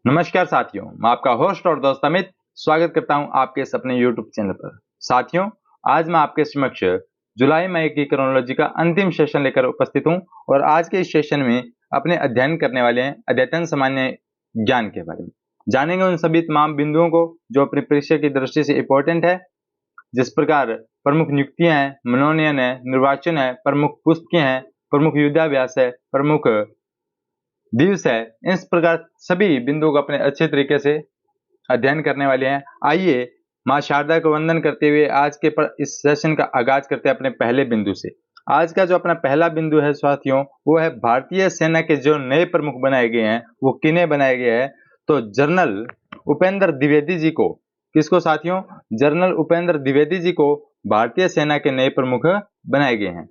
नमस्कार साथियों, मैं आपका होस्ट और दोस्त अमित स्वागत करता हूं आपके इस अपने YouTube चैनल पर। साथियों, आज मैं आपके समक्ष जुलाई मई की क्रोनोलॉजी का अंतिम सेशन लेकर उपस्थित हूं और आज के इस सेशन में अपने अध्ययन करने वाले हैं अद्यतन सामान्य ज्ञान के बारे में। जानेंगे उन सभी तमाम बिंदुओं को जो अपनी परीक्षा की दृष्टि से इंपॉर्टेंट है, जिस प्रकार प्रमुख नियुक्तियां हैं, मनोनयन है, निर्वाचन है, प्रमुख पुस्तकें हैं, प्रमुख युद्धाभ्यास है, प्रमुख दिवस है। इस प्रकार सभी बिंदुओं को अपने अच्छे तरीके से अध्ययन करने वाले हैं। आइए माँ शारदा को वंदन करते हुए आज के इस सेशन का आगाज करते हैं अपने पहले बिंदु से। आज का जो अपना पहला बिंदु है साथियों, वो है भारतीय सेना के जो नए प्रमुख बनाए गए हैं वो किन्हें बनाए गए हैं। तो जनरल उपेंद्र द्विवेदी जी को, किसको साथियों? जनरल उपेंद्र द्विवेदी जी को भारतीय सेना के नए प्रमुख बनाए गए हैं।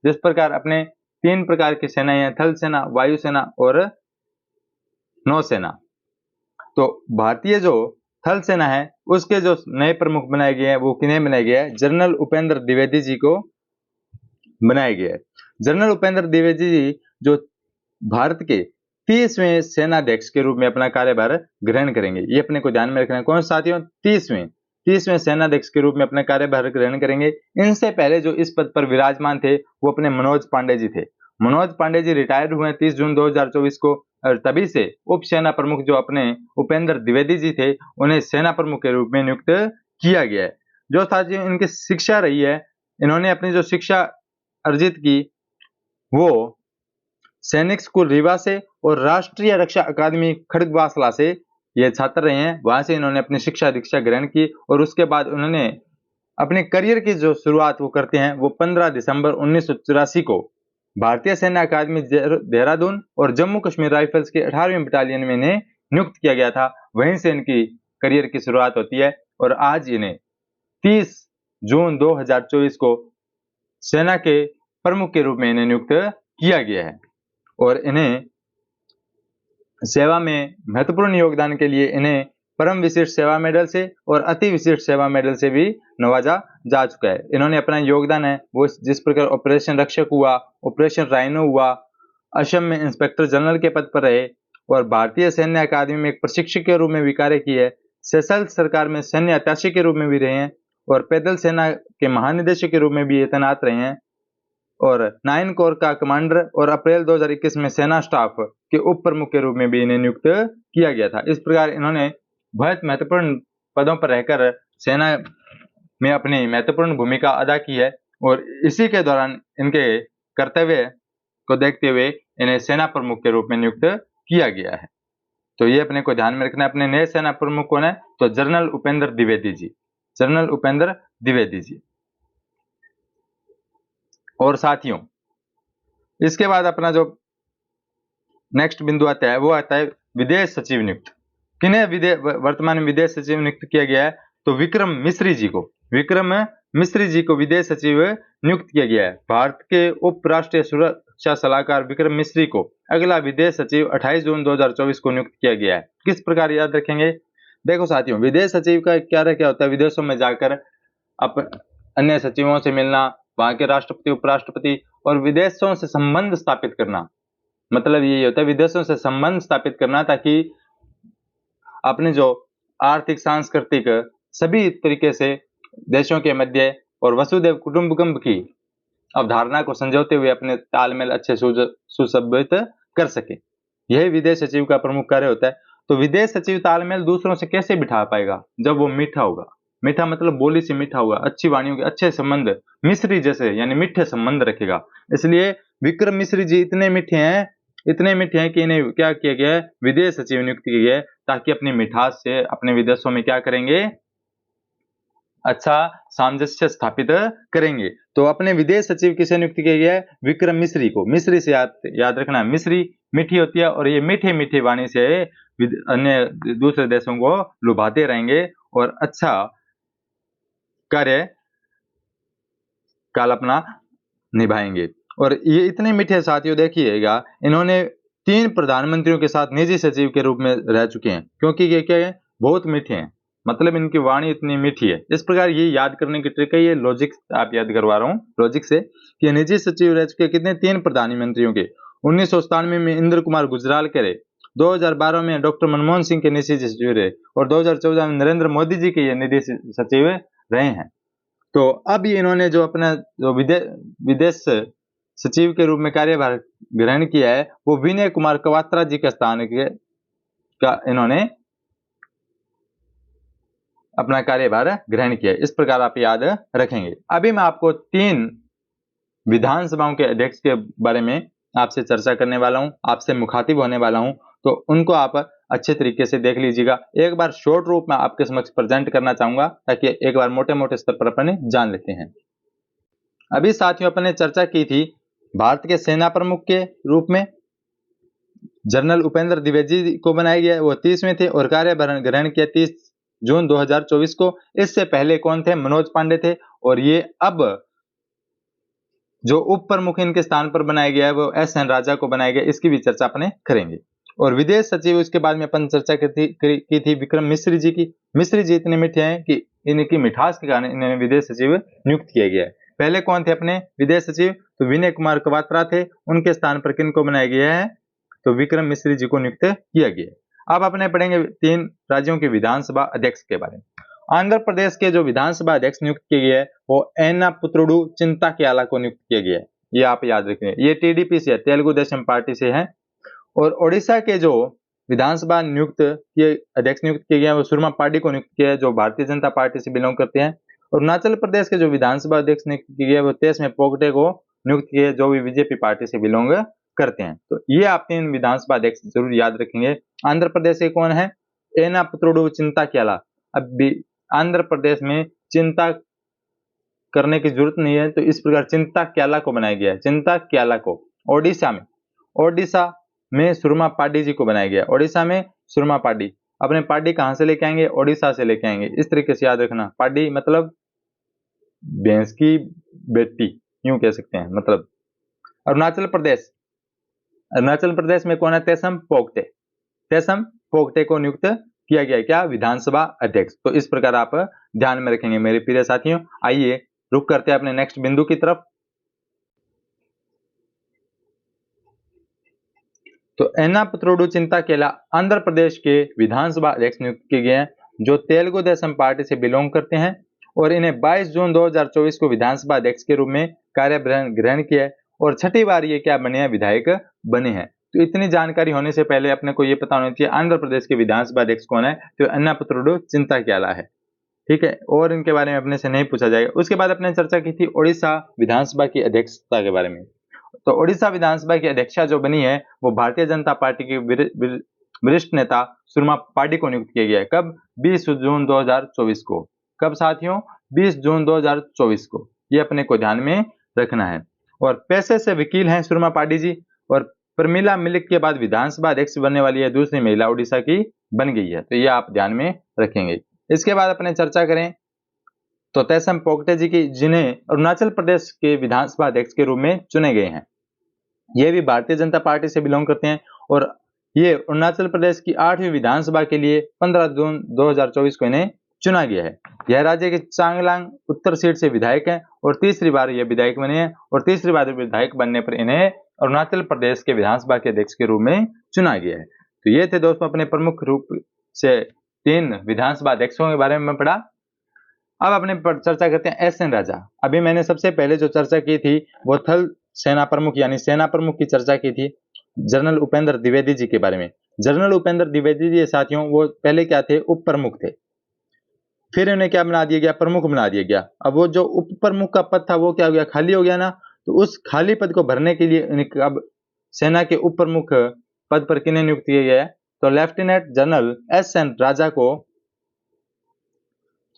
जिस प्रकार अपने 3 प्रकार की सेनाएं हैं, थल सेना, वायुसेना और नौसेना। तो भारतीय जो थल सेना है उसके जो नए प्रमुख बनाए गए हैं वो किन्हें बनाए गए हैं? जनरल उपेंद्र द्विवेदी जी को बनाया गया है। जनरल उपेंद्र द्विवेदी जी जो भारत के 30वें सेनाध्यक्ष के रूप में अपना कार्यभार ग्रहण करेंगे। ये अपने को ध्यान में रखना है। कौन साथियों? 30वें सेनाध्यक्ष के रूप में अपना कार्यभार ग्रहण करेंगे। इनसे पहले जो इस पद पर विराजमान थे वो अपने मनोज पांडे जी थे। मनोज पांडे जी रिटायर्ड हुए 30 जून 2024 को और तभी से उप सेना प्रमुख जो अपने उपेंद्र द्विवेदी जी थे उन्हें सेना प्रमुख के रूप में नियुक्त किया गया है। जो साथियों इनकी शिक्षा रही है, इन्होंने अपनी जो शिक्षा अर्जित की वो सैनिक स्कूल रीवा से और राष्ट्रीय रक्षा अकादमी खड़गवासला से ये छात्र रहे हैं। वहां से इन्होंने अपनी शिक्षा दीक्षा ग्रहण की और उसके बाद उन्होंने अपने करियर की जो शुरुआत वो करते हैं वो 15 दिसंबर 1984 को भारतीय सेना अकादमी देहरादून और जम्मू कश्मीर राइफल्स के 18वीं बटालियन में इन्हें नियुक्त किया गया था। वहीं से इनकी करियर की शुरुआत होती है और आज इन्हें 30 जून 2024 को सेना के प्रमुख के रूप में इन्हें नियुक्त किया गया है और इन्हें सेवा में महत्वपूर्ण योगदान के लिए इन्हें परम विशिष्ट सेवा मेडल से और अति विशिष्ट सेवा मेडल से भी नवाजा जा चुका है। इन्होंने अपना योगदान है वो जिस प्रकार ऑपरेशन रक्षक हुआ, ऑपरेशन राइनो हुआ, असम में इंस्पेक्टर जनरल के पद पर रहे और भारतीय सैन्य अकादमी में एक प्रशिक्षक के रूप में भी कार्य किए है। सेशल्स सरकार में सैन्य अत्याशी के रूप में भी रहे हैं और पैदल सेना के महानिदेशक के रूप में भी तैनात रहे हैं और 9 कोर का कमांडर और अप्रैल 2021 में सेना स्टाफ के उप प्रमुख के रूप में भी इन्हें नियुक्त किया गया था। इस प्रकार इन्होंने बहुत महत्वपूर्ण पदों पर रहकर सेना में अपनी महत्वपूर्ण भूमिका अदा की है और इसी के दौरान इनके कर्तव्य को देखते हुए इन्हें सेना प्रमुख के रूप में नियुक्त किया गया है। तो ये अपने को ध्यान में रखना है। अपने नए सेना प्रमुख कौन है? तो जनरल उपेंद्र द्विवेदी जी, जनरल उपेंद्र द्विवेदी जी। और साथियों इसके बाद अपना जो नेक्स्ट बिंदु आता है वो आता है विदेश सचिव नियुक्त। किन्हें वर्तमान में विदेश सचिव नियुक्त किया गया है? तो विक्रम मिश्री जी को, विक्रम मिश्री जी को विदेश सचिव नियुक्त किया गया है। भारत के उप राष्ट्रीय सुरक्षा सलाहकार विक्रम मिश्री को अगला विदेश सचिव 28 जून 2024 को नियुक्त किया गया है। किस प्रकार याद रखेंगे? देखो साथियों, विदेश सचिव का क्या होता है? विदेशों में जाकर अन्य सचिवों से मिलना, वहां के राष्ट्रपति, उपराष्ट्रपति और विदेशों से संबंध स्थापित करना। मतलब ये होता है विदेशों से संबंध स्थापित करना ताकि अपने जो आर्थिक, सांस्कृतिक सभी तरीके से देशों के मध्य और वसुधैव कुटुंबकम की अवधारणा को संजोते हुए अपने तालमेल अच्छे सुसंबद्ध कर सके। यही विदेश सचिव का प्रमुख कार्य होता है। तो विदेश सचिव तालमेल दूसरों से कैसे बिठा पाएगा? जब वो मीठा होगा। मीठा मतलब बोली से मीठा होगा, अच्छी वाणियों के अच्छे संबंध, मिश्री जैसे यानी मीठे संबंध रखेगा। इसलिए विक्रम मिश्री जी इतने मीठे हैं कि इन्हें क्या किया गया है? विदेश सचिव नियुक्त किया गया है ताकि अपनी मिठास से अपने विदेशों में क्या करेंगे? अच्छा सामंजस्य स्थापित करेंगे। तो अपने विदेश सचिव किसे नियुक्त किया गया है? विक्रम मिश्री को। मिश्री से याद रखना, मिश्री मीठी होती है और ये मीठे मीठे वाणी से अन्य दूसरे देशों को लुभाते रहेंगे और अच्छा कार्य काल अपना निभाएंगे। और ये इतने मीठे साथियों देखिएगा, इन्होंने 3 प्रधानमंत्रियों के साथ निजी सचिव के रूप में रह चुके हैं क्योंकि ये क्या है? बहुत मीठे हैं, मतलब इनकी वाणी इतनी मीठी है। इस प्रकार ये याद करने की ट्रिक है, ये लॉजिक आप याद करवा रहा हूँ लॉजिक से कि निजी सचिव रह चुके कितने? 3 प्रधानमंत्रियों के। 1997 में इंद्र कुमार गुजराल के रहे, 2012 में डॉक्टर मनमोहन सिंह के निधि सचिव रहे और 2014 में नरेंद्र मोदी जी के ये निधि सचिव रहे हैं। तो अब इन्होंने जो अपना जो विदेश सचिव के रूप में कार्यभार ग्रहण किया है वो विनय कुमार कवात्रा जी के स्थान का इन्होंने अपना कार्यभार ग्रहण किया। इस प्रकार आप याद रखेंगे। अभी मैं आपको 3 विधानसभाओं के अध्यक्ष के बारे में आपसे चर्चा करने वाला हूं, आपसे मुखातिब होने वाला हूं, तो उनको आप अच्छे तरीके से देख लीजिएगा। एक बार शॉर्ट रूप में आपके समक्ष प्रेजेंट करना चाहूंगा ताकि एक बार मोटे मोटे स्तर पर अपन जान लेते हैं। अभी साथियों अपन ने चर्चा की थी भारत के सेना प्रमुख के रूप में जनरल उपेंद्र द्विवेदी जी को बनाया गया, वो 30वें थे और कार्यभार ग्रहण किया 30 जून 2024 को। इससे पहले कौन थे? मनोज पांडे थे। और ये अब जो उप प्रमुख इनके स्थान पर बनाया गया है वो एस एन राजा को बनाया गया, इसकी भी चर्चा अपने करेंगे। और विदेश सचिव उसके बाद में अपन चर्चा की थी विक्रम मिश्री जी की। मिश्री जी इतने मीठे हैं कि इनकी मिठास के कारण इन्हें विदेश सचिव नियुक्त किया गया है। पहले कौन थे अपने विदेश सचिव? तो विनय कुमार कवात्रा थे, उनके स्थान पर किनको बनाया गया है? तो विक्रम मिश्री जी को नियुक्त किया गया है। अब अपने पढ़ेंगे 3 राज्यों के विधानसभा अध्यक्ष के बारे में। आंध्र प्रदेश के जो विधानसभा अध्यक्ष नियुक्त किए गए हैं वो एना पुत्रुडु चिंताक्याला को नियुक्त किया गया है, ये आप याद रखेंगे। ये टीडीपी से है, तेलुगु देशम पार्टी से है। और ओडिशा के जो विधानसभा नियुक्त किए अध्यक्ष नियुक्त किए गए हैं वो सुरमा पाडी को नियुक्त किया है, जो भारतीय जनता पार्टी से बिलोंग करते हैं। और अरुणाचल प्रदेश के जो विधानसभा अध्यक्ष नियुक्त किए गए वो तेज में पोगटे को नियुक्त किए, जो भी बीजेपी पार्टी से बिलोंग करते हैं। तो ये आप 3 विधानसभा अध्यक्ष जरूर याद रखेंगे। आंध्र प्रदेश के कौन है? एना पुत्रुडु चिंताक्याला। अब आंध्र प्रदेश में चिंता करने की जरूरत नहीं है, तो इस प्रकार चिंताक्याला को बनाया गया है, चिंताक्याला को। ओडिशा में सुरमा पाडी जी को बनाया गया। ओडिशा में सुरमा पाडी, अपने पाडी कहां से लेके आएंगे? ओडिशा से लेके आएंगे। इस तरीके से याद रखना, पाडी मतलब भैंस की बेटी, यूं कह सकते हैं मतलब। अरुणाचल प्रदेश में कौन है? तेसम पोगटे को नियुक्त किया गया क्या? विधानसभा अध्यक्ष। तो इस प्रकार आप ध्यान में रखेंगे मेरे प्रिय साथियों। आइए रुक करते हैं अपने नेक्स्ट बिंदु की तरफ। तो एना पुत्रुडु चिंताक्याला आंध्र प्रदेश के विधानसभा अध्यक्ष नियुक्त किए गए हैं, जो तेलुगु देशम पार्टी से बिलोंग करते हैं। और इन्हें 22 जून 2024 को विधानसभा अध्यक्ष के रूप में कार्यभार ग्रहण किया है और 6ठी बार ये क्या बने हैं? विधायक बने हैं। तो इतनी जानकारी होने से पहले अपने को ये पता होना चाहिए आंध्र प्रदेश के विधानसभा अध्यक्ष कौन है? तो एना पुत्रुडु चिंताक्याला है, ठीक है। और इनके बारे में अपने से नहीं पूछा जाएगा। उसके बाद अपने चर्चा की थी ओडिशा विधानसभा की अध्यक्षता के बारे में। तो ओडिशा विधानसभा की अध्यक्षा जो बनी है वो भारतीय जनता पार्टी के वरिष्ठ नेता सुरमा पाडी को नियुक्त किया गया है। कब? 20 जून 2024 को। कब साथियों? 20 जून 2024 को। ये अपने को ध्यान में रखना है। और पेशे से वकील हैं सुरमा पाडी जी, और प्रमिला मिलिक के बाद विधानसभा अध्यक्ष बनने वाली है दूसरी महिला ओडिशा की बन गई है। तो ये आप ध्यान में रखेंगे। इसके बाद अपने चर्चा करें तो तेसम पोगटे जी की, जिन्हें अरुणाचल प्रदेश के विधानसभा अध्यक्ष के रूप में चुने गए हैं। ये भी भारतीय जनता पार्टी से बिलोंग करते हैं और ये अरुणाचल प्रदेश की 8वीं विधानसभा के लिए 15 जून 2024 को इन्हें चुना गया है। यह राज्य के चांगलांग उत्तर सीट से विधायक हैं और तीसरी बार ये विधायक बने हैं। और तीसरी बार विधायक बनने पर इन्हें अरुणाचल प्रदेश के विधानसभा के अध्यक्ष के रूप में चुना गया है। तो ये थे दोस्तों अपने प्रमुख रूप से 3 विधानसभा अध्यक्षों के बारे में पढ़ा। अब अपने चर्चा करते हैं एस एन राजा। अभी मैंने सबसे पहले जो चर्चा की थी वो थल सेना प्रमुख यानी सेना प्रमुख की चर्चा की थी जनरल उपेंद्र द्विवेदी जी के बारे में। जनरल उपेंद्र द्विवेदी जी साथियों वो पहले क्या थे? उप प्रमुख थे, फिर इन्हें क्या बना दिया गया? प्रमुख बना दिया गया। अब वो जो उप प्रमुख का पद था वो क्या हो गया? खाली हो गया ना। तो उस खाली पद को भरने के लिए अब सेना के उप प्रमुख पद पर किन्हें नियुक्त किया गया है? तो लेफ्टिनेंट जनरल एस एन राजा को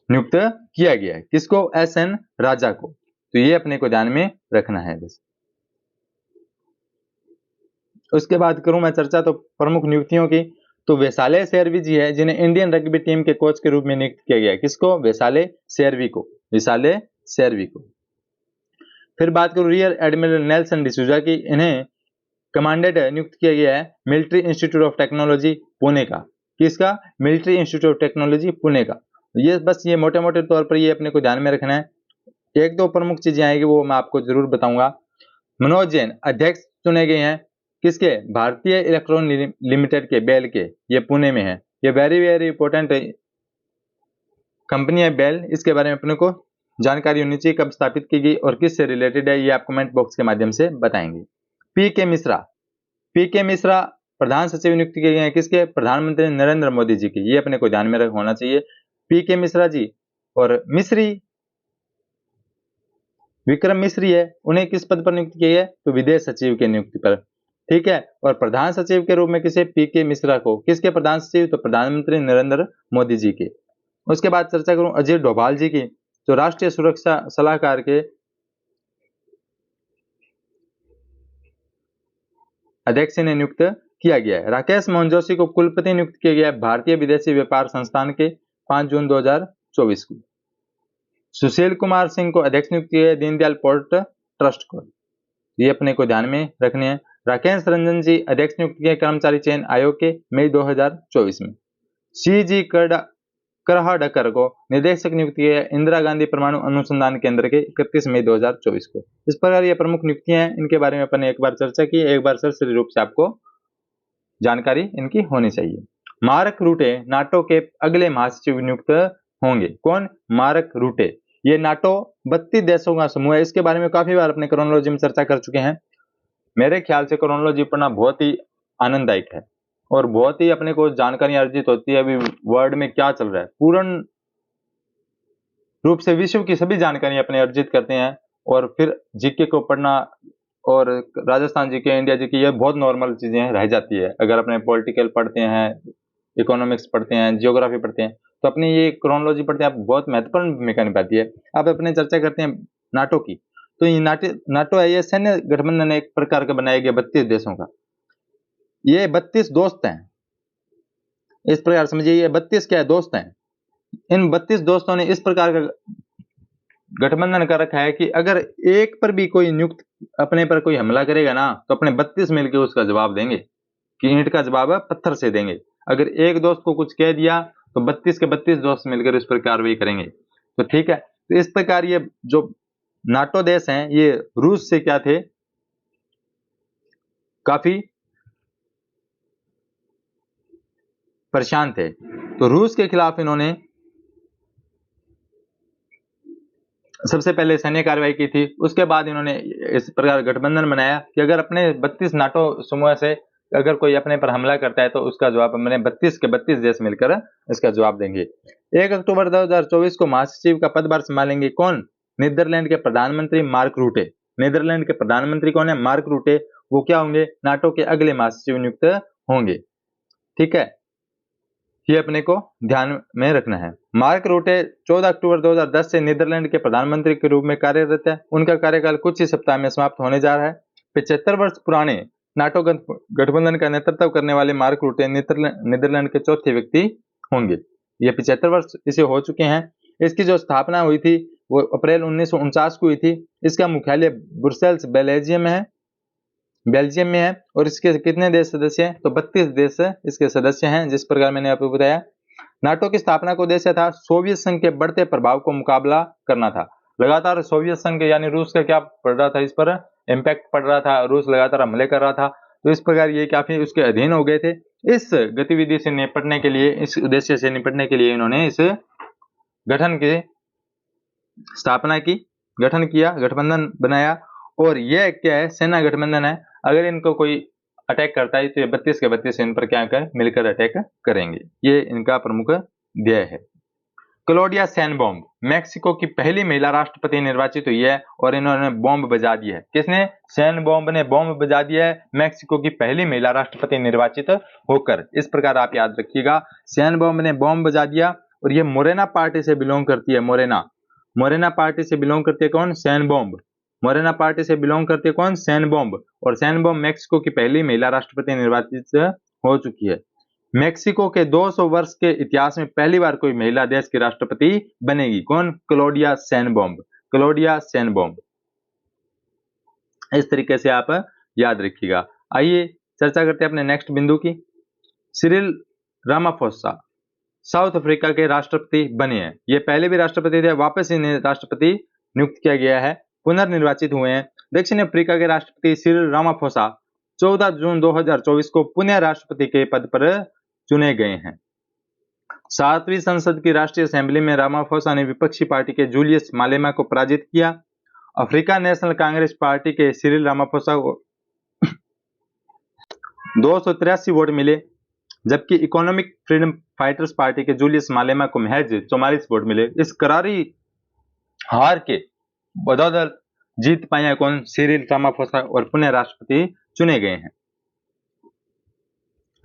नियुक्त किया गया है। किसको? एस एन राजा को। तो ये अपने को ध्यान में रखना है बस। उसके बाद करूं मैं चर्चा तो प्रमुख नियुक्तियों की, तो वैशाले शेरवी जी है, जिन्हें इंडियन रग्बी टीम के कोच के रूप में नियुक्त किया गया है। किसको? वैशाले शेरवी को। वैशाले शेरवी को। फिर बात करूं रियर एडमिरल नेल्सन डिसूजा की, इन्हें कमांडेंट नियुक्त किया गया है military institute of technology Pune का। किसका? Military institute of technology Pune का। ये बस ये मोटे मोटे तौर पर ये अपने को ध्यान में रखना है। 1-2 प्रमुख चीजें आएगी वो मैं आपको जरूर बताऊंगा। मनोज जैन अध्यक्ष चुने गए हैं किसके? भारतीय इलेक्ट्रॉन लिमिटेड के, बेल के, ये पुणे में है। ये वेरी वेरी इंपॉर्टेंट कंपनी है बेल, इसके बारे में अपने को जानकारी होनी चाहिए, कब स्थापित की गई और किससे रिलेटेड है, ये आप कमेंट बॉक्स के माध्यम से बताएंगे। पीके मिश्रा, पीके मिश्रा प्रधान सचिव नियुक्त किए गए हैं किसके? प्रधानमंत्री नरेंद्र मोदी जी के, ये अपने को ध्यान में होना चाहिए। पीके मिश्रा जी और मिश्री, विक्रम मिश्री है, उन्हें किस पद पर नियुक्त किया गया? तो विदेश सचिव के नियुक्ति पर, ठीक है। और प्रधान सचिव के रूप में किसे? पीके मिश्रा को। किसके प्रधान सचिव? तो प्रधानमंत्री नरेंद्र मोदी जी के। उसके बाद चर्चा करूं अजय डोभाल जी की, तो राष्ट्रीय सुरक्षा सलाहकार के अध्यक्ष ने नियुक्त किया गया है। राकेश मोहन जोशी को कुलपति नियुक्त किया गया है भारतीय विदेशी व्यापार संस्थान के 5 जून 2024 को। सुशील कुमार सिंह को अध्यक्ष नियुक्त किया है दीनदयाल पोर्ट ट्रस्ट को, ये अपने को ध्यान में रखने हैं। राकेश रंजन जी अध्यक्ष नियुक्त किए कर्मचारी चयन आयोग के मई 2024 में। सी जी करहाडकर को निदेशक नियुक्त किया है इंदिरा गांधी परमाणु अनुसंधान केंद्र के 31 मई 2024 को। इस प्रकार ये प्रमुख नियुक्तियां हैं, इनके बारे में अपन ने एक बार चर्चा की, एक बार सरसरी रूप से आपको जानकारी इनकी होनी चाहिए। मार्क रूटे नाटो के अगले महासचिव नियुक्त होंगे। कौन? मार्क रूटे। ये नाटो 32 देशों का समूह है, इसके बारे में काफी बार अपने क्रोनोलॉजी में चर्चा कर चुके हैं। मेरे ख्याल से क्रोनोलॉजी पढ़ना बहुत ही आनंददायक है और बहुत ही अपने को जानकारी अर्जित होती है अभी वर्ल्ड में क्या चल रहा है, पूर्ण रूप से विश्व की सभी जानकारी अपने अर्जित करते हैं। और फिर जीके को पढ़ना और राजस्थान जीके, इंडिया जीके, ये बहुत नॉर्मल चीजें रह जाती है। अगर अपने पॉलिटिकल पढ़ते हैं, इकोनॉमिक्स पढ़ते हैं, जियोग्राफी पढ़ते हैं, तो अपनी ये क्रोनोलॉजी पढ़ते हैं, आप बहुत महत्वपूर्ण भूमिका निभाती है। अब अपने चर्चा करते हैं नाटो की, तो ये नाटो है, ये सैन्य गठबंधन एक प्रकार का बनाया गया 32 देशों का। ये 32 दोस्त हैं, इस प्रकार समझिए, ये 32 क्या है? दोस्त हैं। इन 32 दोस्तों ने इस प्रकार का गठबंधन कर रखा है कि अगर एक पर भी कोई नियुक्त अपने पर कोई हमला करेगा ना, तो अपने 32 मिलकर उसका जवाब देंगे कि ईंट का जवाब पत्थर से देंगे। अगर एक दोस्त को कुछ कह दिया तो 32 के 32 दोस्त मिलकर इस पर कार्रवाई करेंगे। तो ठीक है, तो इस प्रकार ये जो नाटो देश हैं, ये रूस से क्या थे? काफी परेशान थे, तो रूस के खिलाफ इन्होंने सबसे पहले सैन्य कार्रवाई की थी। उसके बाद इन्होंने इस प्रकार गठबंधन बनाया कि अगर अपने 32 नाटो समूह से अगर कोई अपने पर हमला करता है तो उसका जवाब हमने 32 के 32 देश मिलकर इसका जवाब देंगे। 1 अक्टूबर 2024 को महासचिव का पदभार संभालेंगे कौन? नीदरलैंड के प्रधानमंत्री मार्क रूटे। नीदरलैंड के प्रधानमंत्री कौन है? मार्क रूटे। वो क्या होंगे? नाटो के अगले महासचिव नियुक्त होंगे। ठीक है, ये अपने को ध्यान में रखना है। मार्क रूटे 14 अक्टूबर 2010 से नीदरलैंड के प्रधानमंत्री के रूप में कार्यरत है। उनका कार्यकाल कुछ ही सप्ताह में समाप्त होने जा रहा है। 75 वर्ष पुराने नाटो गठबंधन का नेतृत्व करने वाले मार्क रूटे नीदरलैंड के चौथे व्यक्ति होंगे। ये 75 वर्ष इसे हो चुके हैं। इसकी जो स्थापना हुई थी वो अप्रैल 1949 को हुई थी। इसका मुख्यालय ब्रुसेल्स बेल्जियम में है। और इसके कितने देश सदस्य हैं? तो 32 देश इसके सदस्य हैं, जिस प्रकार मैंने आपको बताया। नाटो की स्थापना का उद्देश्य था सोवियत संघ के बढ़ते प्रभाव को मुकाबला करना था। लगातार सोवियत संघ यानी रूस का क्या पड़ रहा था, इस पर इम्पैक्ट पड़ रहा था, रूस लगातार हमले कर रहा था, तो इस प्रकार ये काफी उसके अधीन हो गए थे। इस गतिविधि से निपटने के लिए, इस उद्देश्य से निपटने के लिए इन्होंने इस गठन की स्थापना की, गठन किया, गठबंधन बनाया। और यह क्या है? सेना गठबंधन है। अगर इनको कोई अटैक करता है तो ये 32 के 32 इन पर क्या कर मिलकर अटैक करेंगे। ये इनका प्रमुख ध्येय है। क्लोडिया सैनबॉम मैक्सिको की पहली महिला राष्ट्रपति निर्वाचित हुई है और इन्होंने बॉम्ब बजा दिया है। किसने? सैनबॉम ने बॉम्ब बजा दिया है। मैक्सिको की पहली महिला राष्ट्रपति निर्वाचित होकर, इस प्रकार आप याद रखिएगा, सैनबॉम ने बॉम्ब बजा दिया। और ये मोरेना पार्टी से बिलोंग करती है। मोरेना पार्टी से बिलोंग करती है कौन? सैनबॉम। मोरेना पार्टी से बिलोंग करती है कौन? सैनबॉम। और सैनबॉम मैक्सिको की पहली महिला राष्ट्रपति निर्वाचित हो चुकी है। मैक्सिको के 200 वर्ष के इतिहास में पहली बार कोई महिला देश की राष्ट्रपति बनेगी। कौन? क्लोडिया सैनबॉम। क्लोडिया सैनबॉम। इस तरीके से आप याद रखिएगा। आइए चर्चा करते हैं अपने नेक्स्ट बिंदु की। सिरिल रामाफोसा साउथ अफ्रीका के राष्ट्रपति बने हैं। ये पहले भी राष्ट्रपति थे, वापस इन्हें राष्ट्रपति नियुक्त किया गया है, पुनर्निर्वाचित हुए हैं। दक्षिण अफ्रीका के राष्ट्रपति सिरिल रामाफोसा 14 जून 2024 को पुनः राष्ट्रपति के पद पर चुने गए हैं। 7वीं संसद की राष्ट्रीय असेंबली में रामाफोसा ने विपक्षी पार्टी के जूलियस मालेमा को पराजित किया। अफ्रीका नेशनल कांग्रेस पार्टी के सिरिल रामाफोसा को 283 वोट मिले, जबकि इकोनॉमिक फ्रीडम फाइटर्स पार्टी के जूलियस मालेमा को महज 44 वोट मिले। इस करारी हार के बदौलत जीत पाया कौन? सिरिल रामाफोसा, और पुनः राष्ट्रपति चुने गए हैं।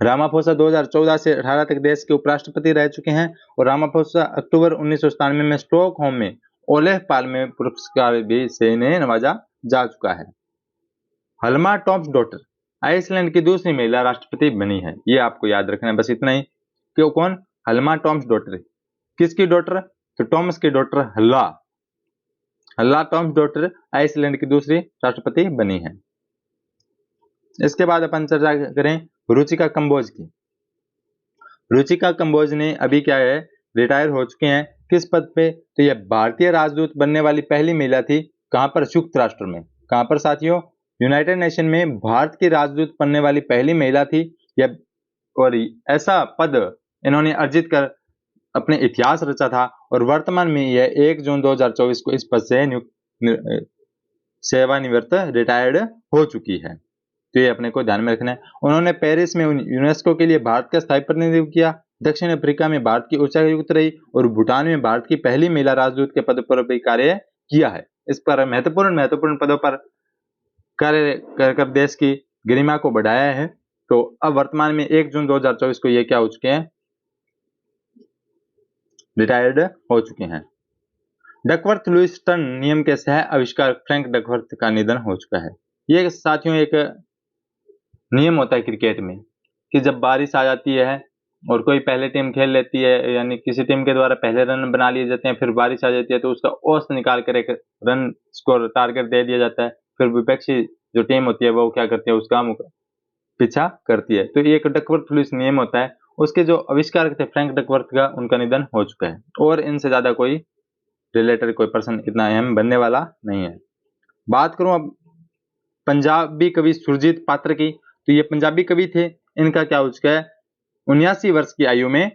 रामाफोसा 2014 से 18 तक देश के उपराष्ट्रपति रह चुके हैं और रामाफोसा अक्टूबर 1997 में स्टॉकहोम में ओलेफ पाल्मे पुरस्कार भी से इन्हें नवाजा जा चुका है। हल्मा टॉम्सडोटर आइसलैंड की दूसरी महिला राष्ट्रपति बनी है। ये आपको याद रखना है, बस इतना ही। क्यों? कौन? हल्मा टॉम्सडोटर। किसकी डॉटर? तो टॉमस की डॉटर हल्ला टॉम्सडोटर आइसलैंड की दूसरी राष्ट्रपति बनी है। इसके बाद अपन चर्चा करें रुचिका कंबोज की। रुचिका कंबोज ने अभी क्या है, रिटायर हो चुके हैं। किस पद पे? तो यह भारतीय राजदूत बनने वाली पहली महिला थी। कहां पर? संयुक्त राष्ट्र में। कहां पर साथियों? यूनाइटेड नेशन में भारत की राजदूत बनने वाली पहली महिला थी यह, और ऐसा पद इन्होंने अर्जित कर अपने इतिहास रचा था और वर्तमान में यह 1 जून 2024 को इस पद से सेवानिवृत्त रिटायर्ड हो चुकी है। तो ये अपने को ध्यान में रखना है। उन्होंने पेरिस में यूनेस्को के लिए भारत का स्थायी प्रतिनिधित्व किया, दक्षिण अफ्रीका में भारत की उच्चायुक्त रही और भूटान में भारत की पहली महिला राजदूत के पद पर भी कार्य किया है। इस पर महत्वपूर्ण पदों पर कार्य कर देश की गरिमा को बढ़ाया है। तो अब वर्तमान में 1 जून 2024 को ये क्या हो चुके हैं? रिटायर्ड हो चुके हैं। डकवर्थ लुईस टर्न नियम के सह आविष्कार फ्रैंक डकवर्थ का निधन हो चुका है। ये साथियों एक नियम होता है क्रिकेट में कि जब बारिश आ जाती है और कोई पहले टीम खेल लेती है, यानी किसी टीम के द्वारा पहले रन बना लिए जाते हैं, फिर बारिश आ जाती है तो उसका औसत निकाल कर एक रन स्कोर टारगेट दे दिया जाता है। फिर विपक्षी जो टीम होती है वो क्या करती है? उसका पीछा करती है। तो ये एक डकवर्थ लुईस नियम होता है। उसके जो आविष्कारक थे फ्रैंक डकवर्थ का, उनका निधन हो चुका है और इनसे ज्यादा कोई रिलेटेड कोई पर्सन इतना अहम बनने वाला नहीं है। बात करूं अब पंजाबी कवि सुरजीत पात्र की, तो ये पंजाबी कवि थे। इनका क्या हो चुका है? 79 वर्ष की आयु में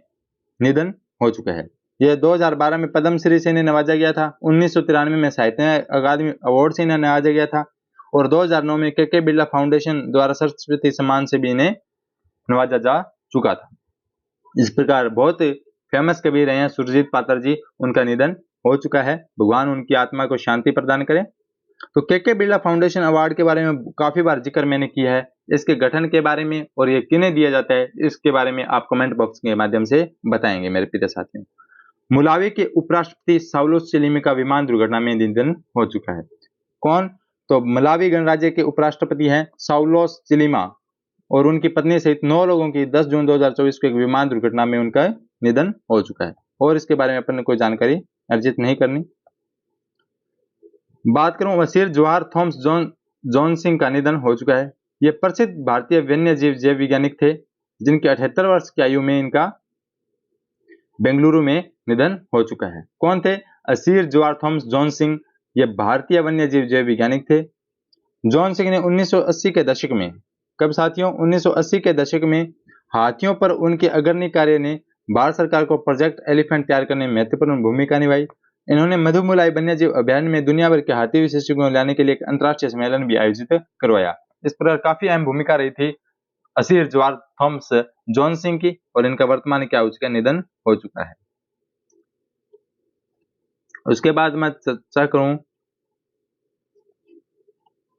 निधन हो चुका है। यह 2012 में पद्मश्री से इन्हें नवाजा गया था। 1993 में साहित्य अकादमी अवार्ड से इन्हें नवाजा गया था और 2009 में के बिरला फाउंडेशन द्वारा सरस्वती सम्मान से भी इन्हें नवाजा जा चुका था। इस प्रकार बहुत फेमस कवि रहे हैं सुरजीत पात्र जी, उनका निधन हो चुका है। भगवान उनकी आत्मा को शांति प्रदान करें। तो के बिरला फाउंडेशन अवार्ड के बारे में काफी बार जिक्र मैंने किया है, इसके गठन के बारे में और ये किन्हें दिया जाता है इसके बारे में आप कमेंट बॉक्स के माध्यम से बताएंगे मेरे प्रिय साथियों। मुलावी के उपराष्ट्रपति साउलोस चिलीमी का विमान दुर्घटना में निधन हो चुका है। कौन? तो मलावी गणराज्य के उपराष्ट्रपति हैं साउलोस चिलीमा और उनकी पत्नी सहित 9 लोगों की 10 जून 2024 को एक विमान दुर्घटना में उनका निधन हो चुका है और इसके बारे में अपन ने कोई जानकारी अर्जित नहीं करनी। बात करूं वसीर जवाहर थॉमस जॉन सिंह का निधन हो चुका है। ये प्रसिद्ध भारतीय वन्य जीव जैव वैज्ञानिक थे जिनके 78 वर्ष की आयु में इनका बेंगलुरु में निधन हो चुका है। कौन थे? Asir Jawahar Thomas John Singh. ये भारतीय वन्य जीव जैव वैज्ञानिक थे। जॉन सिंह ने 1980 के दशक में, कब साथियों? 1980 के दशक में हाथियों पर उनके अग्रणी कार्य ने भारत सरकार को प्रोजेक्ट एलिफेंट तैयार करने में महत्वपूर्ण भूमिका निभाई। इन्होंने मधुमलाई वन्यजीव अभ्यारण्य में दुनिया भर के हाथी विशेषज्ञों को लाने के लिए एक अंतर्राष्ट्रीय सम्मेलन भी आयोजित करवाया। इस प्रकार काफी अहम भूमिका रही थी Asir Jawahar Thomas John Singh की और इनका वर्तमान क्या हो चुका है? निधन हो चुका है। उसके बाद मैं चर्चा करूं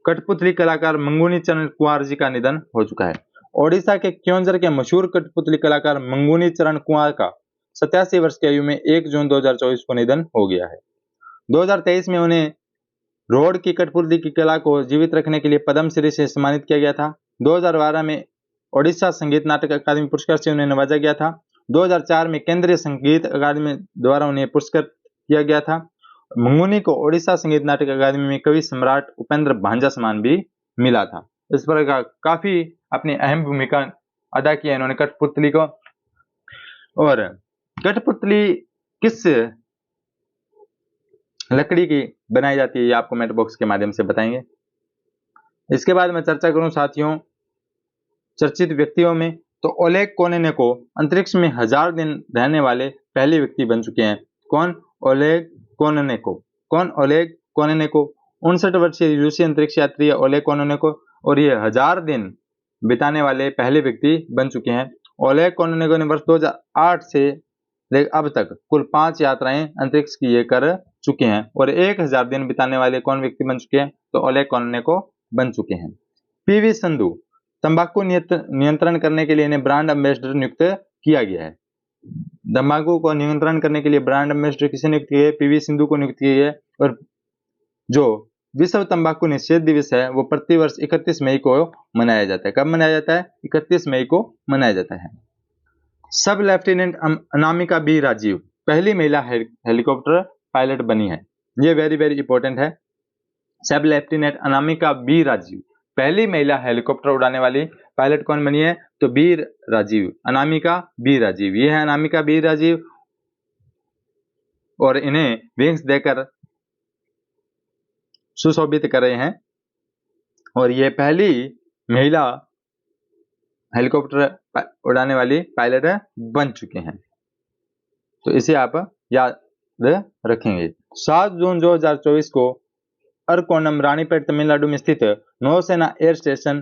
कठपुतली कलाकार मंगूनी चरण कुंवर जी का निधन हो चुका है। ओडिशा के क्योंझर के मशहूर कठपुतली कलाकार मंगूनी चरण कुंवर का 87 वर्ष की आयु में 1 जून 2024 को निधन हो गया है। 2023 में उन्हें रोड की कठपुतली की कला को जीवित रखने के लिए पद्मश्री से सम्मानित किया गया था। 2012 में ओडिशा संगीत नाटक अकादमी पुरस्कार से उन्हें नवाजा गया था। 2004 में केंद्रीय संगीत अकादमी द्वारा उन्हें पुरस्कृत किया गया था। मंगूनी को ओडिशा संगीत नाटक अकादमी में कवि सम्राट उपेंद्र भांजा सम्मान भी मिला था। इस प्रकार काफी अपनी अहम भूमिका अदा की है इन्होंने कठपुतली को। और कठपुतली किस लकड़ी की बनाई जाती है ये आपको कमेंट बॉक्स के माध्यम से बताएंगे। इसके बाद मैं चर्चा करूं साथियों चर्चित व्यक्तियों में तो ओलेग कोनेनेको अंतरिक्ष में 1000 दिन रहने वाले पहले व्यक्ति बन चुके हैं। कौन? ओलेग कोनेनेको। कौन? ओलेग कोनेनेको 59 वर्षीय रूसी अंतरिक्ष यात्री है ओलेग कोनेनेको, और ये 1000 दिन बिताने वाले पहले व्यक्ति बन चुके हैं। ओलेग कोनेनेको ने वर्ष 2008 से अब तक कुल 5 यात्राएं अंतरिक्ष की ये कर चुके हैं, और 1000 दिन बिताने वाले कौन व्यक्ति बन चुके हैं? तो ओलेग कोनेनेको बन चुके हैं। पीवी संधू, तंबाकू नियंत्रण करने के लिए इन्हें ब्रांड एम्बेसडर नियुक्त किया गया है। तंबाकू को नियंत्रण करने के लिए ब्रांड एम्बेसडर किसे नियुक्त किया है? पीवी सिंधु को नियुक्त किया है। और जो विश्व तंबाकू निषेध दिवस है वो प्रतिवर्ष 31 मई को मनाया जाता है। कब मनाया जाता है? 31 मई को मनाया जाता है। सब लेफ्टिनेंट अनामिका बी राजीव पहली महिला हेलीकॉप्टर पायलट बनी है। ये वेरी वेरी इंपॉर्टेंट है। सब लेफ्टिनेंट अनामिका बी राजीव पहली महिला हेलीकॉप्टर उड़ाने वाली पायलट कौन बनी है? तो बी राजीव, अनामिका बी राजीव। ये है अनामिका बी राजीव, और इन्हें विंग्स देकर सुशोभित कर रहे हैं, और ये पहली महिला हेलीकॉप्टर उड़ाने वाली पायलट बन चुके हैं। तो इसे आप याद रखेंगे। 7 जून 2024 को अरकोनम रानीपेट तमिलनाडु में स्थित नौसेना एयर स्टेशन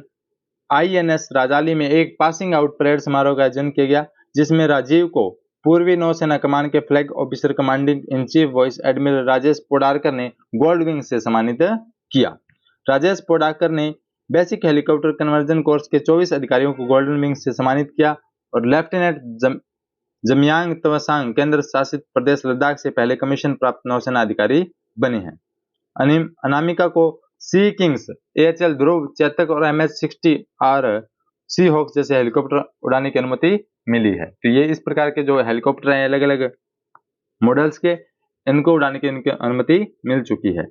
INS राजाली में एक पासिंग आउट परेड समारोह का आयोजन किया गया, जिसमें राजीव को पूर्वी नौसेना कमान के flag officer commanding in chief vice admiral Rajesh Podarkar ने गोल्ड विंग से सम्मानित किया। राजेश पोडारकर ने बेसिक हेलीकॉप्टर कन्वर्जन कोर्स के 24 अधिकारियों को गोल्डन विंग से सम्मानित किया, और लेफ्टिनेंट जमयांग तवासांग केंद्र शासित प्रदेश लद्दाख से पहले कमीशन प्राप्त नौसेना अधिकारी बने हैं। अनामिका को सी किंग्स, AHL ध्रुव, चेतक और MH-60 और सी हॉक्स जैसे हेलीकॉप्टर उड़ाने की अनुमति मिली है। तो ये इस प्रकार के जो हेलीकॉप्टर हैं अलग अलग मॉडल्स के, इनको उड़ाने की इनकी अनुमति मिल चुकी है।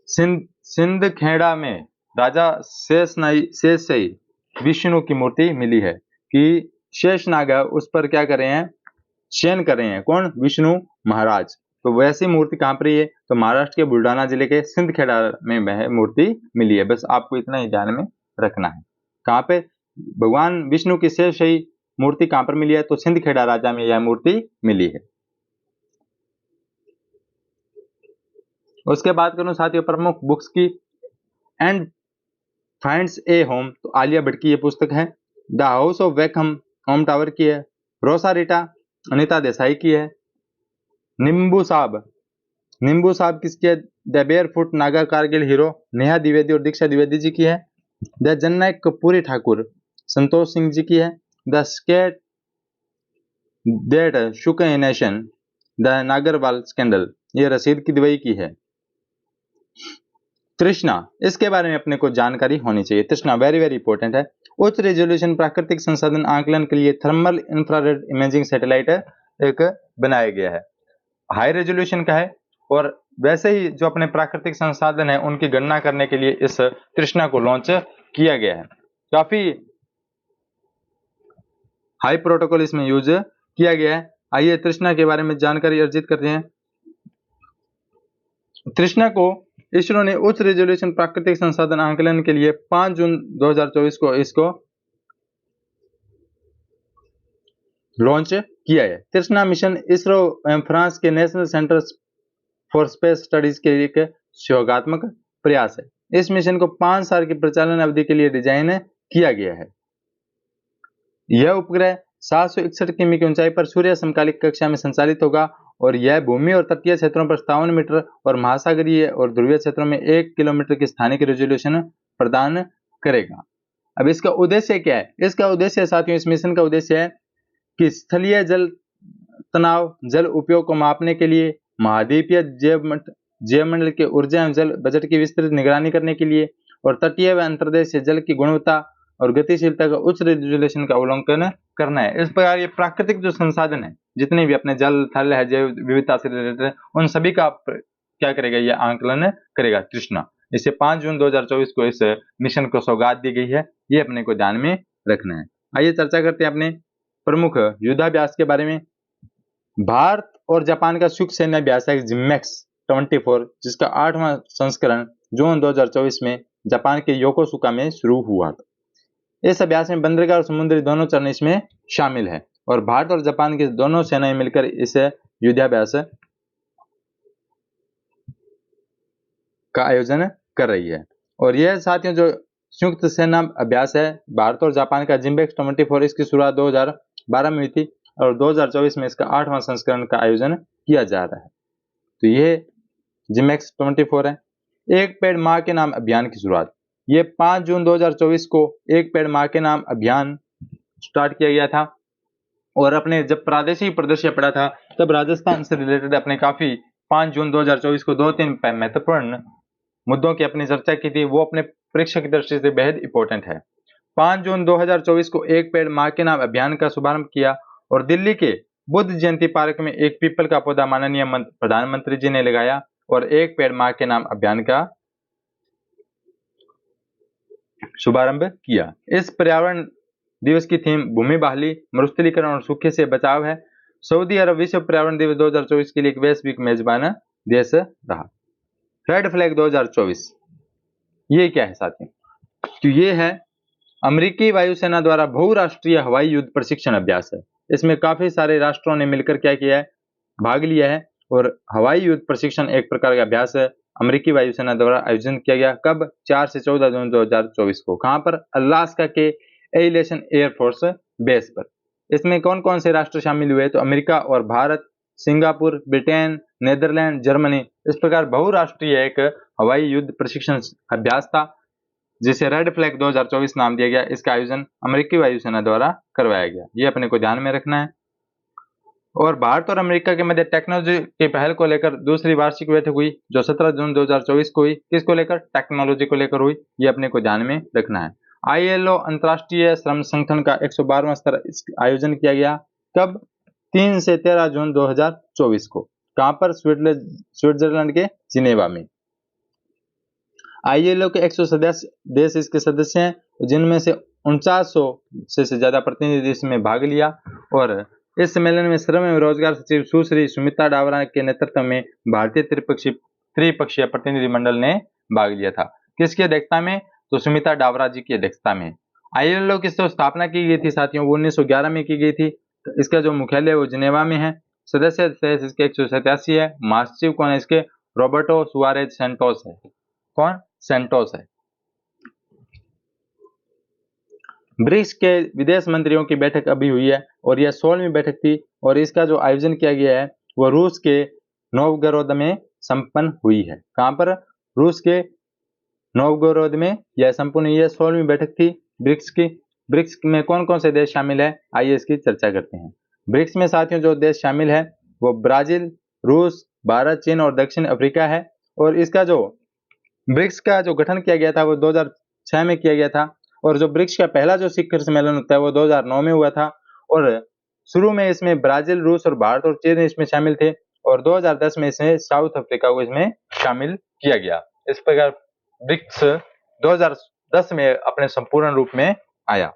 सिंदखेड़ा में राजा शेषशाही विष्णु की मूर्ति मिली है कि शेषनाग है उस पर क्या कर रहे हैं? शयन कर रहे हैं। कौन? विष्णु महाराज। तो वैसी मूर्ति कहां पर है? तो महाराष्ट्र के बुल्ढाना जिले के सिंदखेड़ा में वह मूर्ति मिली है। बस आपको इतना ही ध्यान में रखना है। कहां पे भगवान विष्णु की शेषशाही मूर्ति कहां पर मिली है? तो सिंदखेड़ा राजा में यह मूर्ति मिली है। उसके बाद करूं साथियों प्रमुख बुक्स की, एंड फाइंड्स ए होम, तो आलिया भट्ट की ये पुस्तक है। The house of Wakeham home tower की है। रोसा रीटा अनिता देसाई की है। नींबू साहब किसकी है? The barefoot Naga Kargil hero Neha Dwivedi और दीक्षा द्विवेदी जी की है। द जननायक कपूरी ठाकुर संतोष सिंह जी की है। The scam that shook a nation the Nagarwal scandal, ये रशीद की दुबई की है। तृष्णा, इसके बारे में अपने को जानकारी होनी चाहिए। तृष्णा वेरी वेरी इंपॉर्टेंट है। उच्च रेजोल्यूशन प्राकृतिक संसाधन आकलन के लिए थर्मल इंफ्रारेड इमेजिंग सैटेलाइट एक बनाया गया है। हाई रेजोल्यूशन का है, और वैसे ही जो अपने प्राकृतिक संसाधन है उनकी गणना करने के लिए इस तृष्णा को लॉन्च किया गया है। काफी हाई प्रोटोकॉल इसमें यूज किया गया है। आइए तृष्णा के बारे में जानकारी अर्जित करते हैं। तृष्णा को इसरो ने उच्च रेजोल्यूशन प्राकृतिक संसाधन आकलन के लिए 5 जून 2024 को इसको लॉन्च किया है। तृष्णा मिशन इसरो एवं फ्रांस के national centre for space studies के एक सहयोगात्मक प्रयास है। इस मिशन को 5 साल की प्रचालन अवधि के लिए डिजाइन किया गया है। यह उपग्रह 761 किमी की ऊंचाई पर सूर्य समकालिक कक्षा में संचालित होगा, और यह भूमि और तटीय क्षेत्रों पर 57 मीटर और महासागरीय और ध्रुवीय क्षेत्रों में 1 किलोमीटर की स्थानिक रेजोल्यूशन प्रदान करेगा। अब इसका उद्देश्य क्या है? इसका उद्देश्य साथियों, इस मिशन का उद्देश्य है कि स्थलीय जल तनाव, जल उपयोग को मापने के लिए, महाद्वीपीय जैवमंडल के ऊर्जा एवं जल बजट की विस्तृत निगरानी करने के लिए, और तटीय व अंतर्देशीय जल की गुणवत्ता और गतिशीलता का उच्च रेजोल्यूशन का अवलोकन करना है। इस प्रकार ये प्राकृतिक जो संसाधन है, जितने भी अपने जल थल है, जैव विविधता से रिलेटेड, उन सभी का क्या करेगा? ये आंकलन करेगा तृष्णा। इसे 5 जून 2024 को इस मिशन को सौगात दी गई है। ये अपने को ध्यान में रखना है। आइए चर्चा करते हैं अपने प्रमुख युद्धाभ्यास के बारे में। भारत और जापान का संयुक्त सैन्य अभ्यास है जिम्मेक्स 24, जिसका 8वां संस्करण जून 2024 में जापान के योकोसुका में शुरू हुआ था। इस अभ्यास में बंदरगाह और समुद्री दोनों चरण इसमें शामिल है और भारत और जापान की दोनों सेनाएं मिलकर इस युद्धाभ्यास का आयोजन कर रही है। और यह साथियों जो संयुक्त सेना अभ्यास है भारत और जापान का जिम्बेक्स 24, इसकी शुरुआत 2012 में हुई थी और 2024 में इसका 8वां संस्करण का आयोजन किया जा रहा है। तो ये जिम्बेक्स 24 है। एक पेड़ माँ के नाम अभियान की शुरुआत, ये 5 जून 2024 को एक पेड़ माँ के नाम अभियान स्टार्ट किया गया था। और अपने जब प्रादेशिक प्रदर्शन पड़ा था तब राजस्थान से रिलेटेड अपने काफी 5 जून 2024 को 2-3 महत्वपूर्ण मुद्दों की अपनी चर्चा की थी, वो अपने परीक्षा की दृष्टि से बेहद इंपॉर्टेंट है। 5 जून 2024 को एक पेड़ माँ के नाम अभियान का शुभारंभ किया और दिल्ली के बुद्ध जयंती पार्क में एक पीपल का पौधा माननीय प्रधानमंत्री जी ने लगाया और एक पेड़ माँ के नाम अभियान का शुभारंभ किया। इस पर्यावरण दिवस की थीम भूमि बहाली, मरुस्थलीकरण और सूखे से बचाव है। सऊदी अरब विश्व पर्यावरण दिवस 2024 के लिए एक वैश्विक मेजबान देश रहा। रेड फ्लैग 2024 ये क्या है साथियों? तो ये है अमेरिकी वायुसेना द्वारा बहुराष्ट्रीय हवाई युद्ध प्रशिक्षण अभ्यास है। इसमें काफी सारे राष्ट्रों ने मिलकर क्या किया है, भाग लिया है। और हवाई युद्ध प्रशिक्षण एक प्रकार का अभ्यास है, अमेरिकी वायुसेना द्वारा आयोजन किया गया। कब? 4 से 14 जून 2024 को। कहां पर? अलास्का के एलिवेशन एयरफोर्स बेस पर। इसमें कौन कौन से राष्ट्र शामिल हुए? तो अमेरिका और Bharat, Singapore, Britain, Netherland, Germany. इस प्रकार बहुराष्ट्रीय एक हवाई युद्ध प्रशिक्षण अभ्यास था जिसे रेड फ्लैग 2024 नाम दिया गया। इसका आयोजन अमेरिकी वायुसेना द्वारा करवाया गया, ये अपने को ध्यान में रखना है। और भारत और अमेरिका के मध्य टेक्नोलॉजी की पहल को लेकर दूसरी वार्षिक बैठक हुई जो 17 जून 2024 को हुई। किसको लेकर? टेक्नोलॉजी को लेकर हुई, ये अपने को ध्यान में रखना है। ILO अंतर्राष्ट्रीय श्रम संगठन का 112वां स्तर आयोजन किया गया। कब? 3 से 13 जून 2024 को। कहां पर? स्विट्जरलैंड के जिनेवा में। ILO के 100 देश इसके सदस्य हैं जिनमें से 4900 से ज्यादा प्रतिनिधि इसमें भाग लिया। और इस सम्मेलन में श्रम एवं रोजगार सचिव सुश्री सुमिता डावरा के नेतृत्व में भारतीय त्रिपक्षीय प्रतिनिधि मंडल ने भाग लिया था। किसकी अध्यक्षता में? तो सुमिता डावरा जी की अध्यक्षता में। ILO की जो स्थापना की गई थी साथियों वो 1911 में की गई थी। तो इसका जो मुख्यालय वो जिनेवा में है। सदस्य देश इसके 187 है। महासचिव कौन है इसके? रॉबर्टो सुआरेज सेंटोस है। कौन? सेंटोस है। ब्रिक्स के विदेश मंत्रियों की बैठक अभी हुई है और यह 16वीं बैठक थी और इसका जो आयोजन किया गया है वो रूस के नोवगोरोद में संपन्न हुई है। कहां पर? रूस के नोवगोरोद में यह संपन्न हुई है। 16वीं बैठक थी ब्रिक्स की। ब्रिक्स में कौन कौन से देश शामिल है, आइए इसकी चर्चा करते हैं। ब्रिक्स में साथियों जो देश शामिल है वो ब्राजील, रूस, भारत, चीन और दक्षिण अफ्रीका है। और इसका जो ब्रिक्स का जो गठन किया गया था वो 2006 में किया गया था। और जो ब्रिक्स का पहला जो शिखर सम्मेलन होता है वो 2009 में हुआ था। और शुरू में इसमें ब्राजील, रूस और भारत और चीन इसमें शामिल थे और 2010 में इसमें साउथ अफ्रीका को इसमें शामिल किया गया। इस प्रकार ब्रिक्स 2010 में अपने संपूर्ण रूप में आया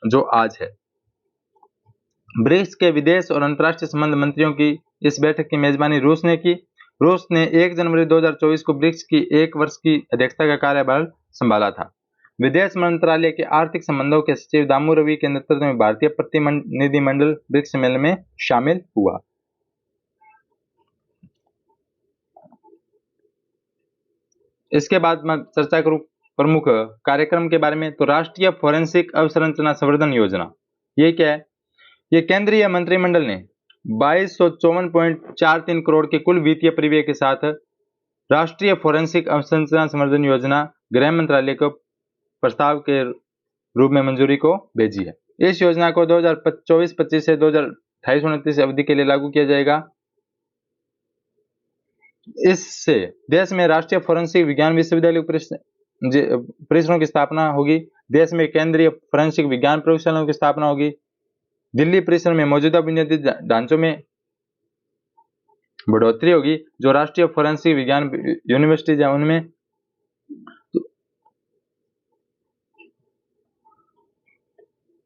जो आज है। ब्रिक्स के विदेश और अंतर्राष्ट्रीय संबंध मंत्रियों की इस बैठक की मेजबानी रूस ने की। रूस ने 1 जनवरी 2024 को ब्रिक्स की 1 वर्ष की अध्यक्षता का कार्यभार संभाला था। विदेश मंत्रालय के आर्थिक संबंधों के सचिव दामू रवि के नेतृत्व में भारतीय प्रतिनिधिमंडल ब्रिक्स सम्मेलन में शामिल हुआ। इसके बाद मैं चर्चा करूं प्रमुख कार्यक्रम के बारे में। तो राष्ट्रीय फोरेंसिक अवसंरचना संवर्धन योजना, ये क्या है? ये केंद्रीय मंत्रिमंडल ने 2254.43 करोड़ के कुल वित्तीय परिव्यय के साथ राष्ट्रीय फोरेंसिक अवसंरचना संवर्धन योजना गृह मंत्रालय को प्रस्ताव के रूप में मंजूरी को भेजी है। इस योजना को 2024-25 से 2028-29 अवधि के लिए लागू किया जाएगा। इससे देश में राष्ट्रीय फोरेंसिक विज्ञान विश्वविद्यालय परिसरों की स्थापना होगी। देश में केंद्रीय फोरेंसिक विज्ञान प्रयोगशालाओं की स्थापना होगी। दिल्ली परिसर में मौजूदा बुनियादी ढांचों में बढ़ोतरी होगी। जो राष्ट्रीय फोरेंसिक विज्ञान यूनिवर्सिटीज है उनमें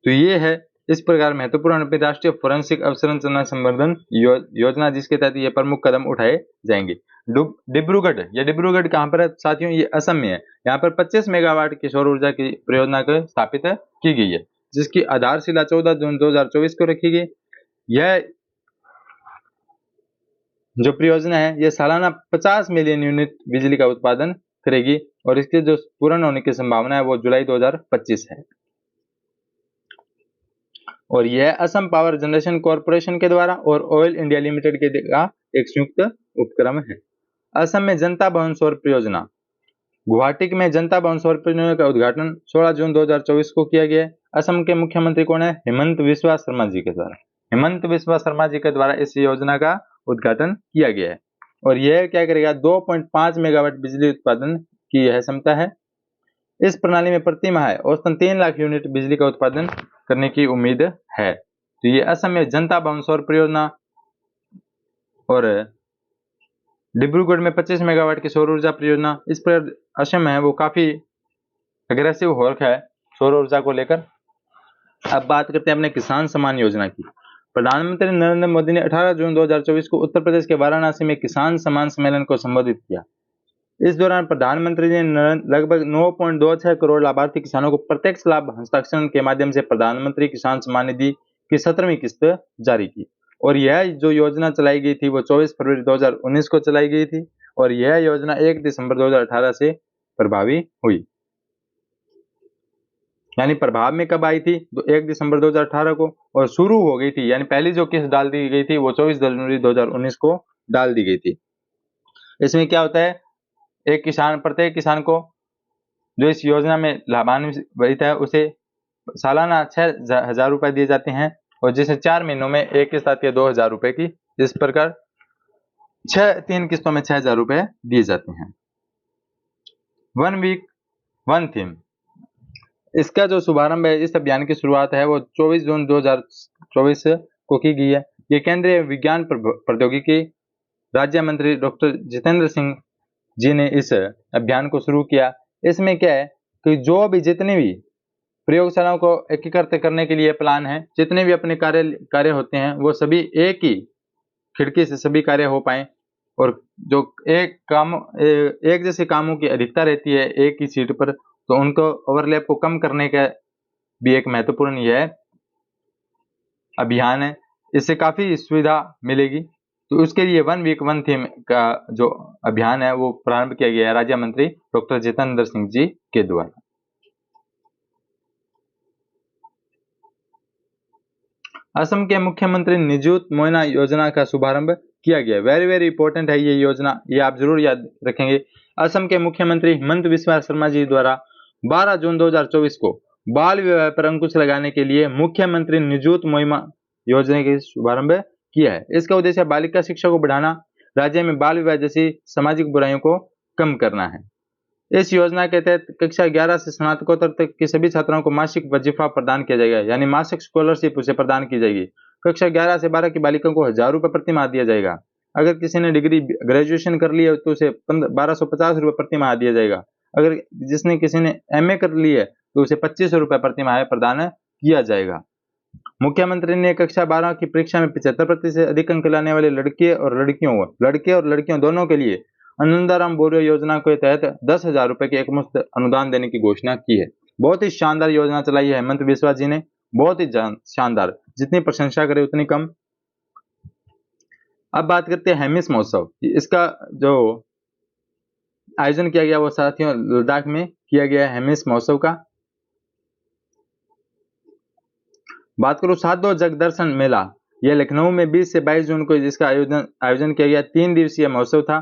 तो ये है इस प्रकार महत्वपूर्ण राष्ट्रीय फोरेंसिक अवसंरचना संवर्धन योजना जिसके तहत ये प्रमुख कदम उठाए जाएंगे। डिब्रूगढ़, ये डिब्रूगढ़ कहां पर है साथियों? ये असम में है। यहाँ पर 25 मेगावाट की सौर ऊर्जा की परियोजना को स्थापित की गई है, जिसकी आधारशिला 14 जून 2024 को रखी गई। यह जो परियोजना है यह सालाना 50 मिलियन यूनिट बिजली का उत्पादन करेगी और इसके जो पूर्ण होने की संभावना है वो जुलाई 2025 है। और यह असम पावर जनरेशन कॉर्पोरेशन के द्वारा और ऑयल इंडिया लिमिटेड के का एक संयुक्त उपक्रम है। असम में जनता भवन सौर परियोजना, गुवाहाटी में जनता भवन सौर परियोजना का उद्घाटन 16 जून 2024 को किया गया है। असम के मुख्यमंत्री कौन है? हिमंत बिस्वा शर्मा जी के द्वारा। हिमंत बिस्वा शर्मा जी के द्वारा इस योजना का उद्घाटन किया गया है और यह क्या करेगा? 2.5 मेगावाट बिजली उत्पादन की यह क्षमता है। इस प्रणाली में प्रति माह औसतन 3 लाख यूनिट बिजली का उत्पादन करने की उम्मीद है। तो ये असम में जनता भवन सौर परियोजना और डिब्रूगढ़ में 25 मेगावाट की सौर ऊर्जा परियोजना। इस पर असम है वो काफी अग्रेसिव हो रखा है सौर ऊर्जा को लेकर। अब बात करते हैं अपने किसान सम्मान योजना की। प्रधानमंत्री नरेंद्र मोदी ने 18 जून 2024 को उत्तर प्रदेश के वाराणसी में किसान सम्मान सम्मेलन को संबोधित किया। इस दौरान प्रधानमंत्री ने लगभग 9.26 करोड़ लाभार्थी किसानों को प्रत्यक्ष लाभ हस्तांतरण के माध्यम से प्रधानमंत्री किसान सम्मान निधि की 17वीं किस्त जारी की और यह जो योजना चलाई गई थी वो 24 फरवरी 2019 को चलाई गई थी और यह योजना 1 दिसंबर 2018 से प्रभावी हुई। यानी प्रभाव में कब आई थी? तो 1 दिसंबर 2018 को और शुरू हो गई थी, यानी पहली जो किस्त डाल दी गई थी वो 24 जनवरी 2019 को डाल दी गई थी। इसमें क्या होता है? प्रत्येक किसान को जो इस योजना में लाभान्वित है उसे सालाना 6,000 रुपए दिए जाते हैं और जिसे 4 महीनों में एक किस्त आती है 2,000 रुपए की। इस प्रकार 3 किस्तों में 6,000 रुपए दिए जाते हैं। 1 वीक 1 थीम, इसका जो शुभारंभ है, इस अभियान की शुरुआत है वो 24 जून 2024 को की गई है। ये केंद्रीय विज्ञान प्रौद्योगिकी राज्य मंत्री डॉक्टर जितेंद्र सिंह जी ने इस अभियान को शुरू किया। इसमें क्या है कि जितने भी प्रयोगशालाओं को एकीकृत करने के लिए प्लान है, जितने भी अपने कार्य होते हैं वो सभी एक ही खिड़की से सभी कार्य हो पाए और जो एक जैसे कामों की अधिकता रहती है एक ही सीट पर, तो उनको ओवरलैप को कम करने का भी एक महत्वपूर्ण यह अभियान है। इससे काफी सुविधा मिलेगी। तो उसके लिए 1 वीक 1 थीम का जो अभियान है वो प्रारंभ किया गया है राज्य मंत्री डॉक्टर जितेंद्र सिंह जी के द्वारा। असम के मुख्यमंत्री निजुत मोइना योजना का शुभारंभ किया गया। वेरी वेरी इंपॉर्टेंट है ये योजना, ये आप जरूर याद रखेंगे। असम के मुख्यमंत्री हिमंत बिस्वा शर्मा जी द्वारा 12 जून 2024 को बाल विवाह पर अंकुश लगाने के लिए मुख्यमंत्री निजुत मोइना योजना का शुभारंभ किया है। इसका उद्देश्य बालिका शिक्षा को बढ़ाना, राज्य में बाल विवाह जैसी सामाजिक बुराइयों को कम करना है। इस योजना के तहत कक्षा 11 से स्नातकोत्तर तक की सभी छात्राओं को मासिक वजीफा प्रदान किया जाएगा, यानी मासिक स्कॉलरशिप उसे प्रदान की जाएगी। कक्षा 11 से 12 की बालिकाओं को 1,000 रुपए प्रति माह दिया जाएगा। अगर किसी ने ग्रेजुएशन कर ली है तो उसे 1,250 रुपए प्रति माह दिया जाएगा। अगर किसी ने MA कर ली है तो उसे 2500 रुपए प्रति माह प्रदान किया जाएगा। मुख्यमंत्री ने कक्षा 12 की परीक्षा में 75% से अधिक अंक लाने वाले लड़के और लड़कियों दोनों के लिए आनंदाराम बोरियो योजना के तहत 10,000 रुपए की एकमुश्त अनुदान देने की घोषणा की है। बहुत ही शानदार योजना चलाई है हेमंत बिस्वा जी ने, बहुत ही शानदार, जितनी प्रशंसा करे उतनी कम। अब बात करते हैं हेमिस महोत्सव। इसका जो आयोजन किया गया वो साथियों लद्दाख में किया गया है हेमिस महोत्सव का। बात करूं साधो जग दर्शन मेला, यह लखनऊ में 20 से 22 जून को इसका आयोजन किया गया। 3 दिवसीय महोत्सव था।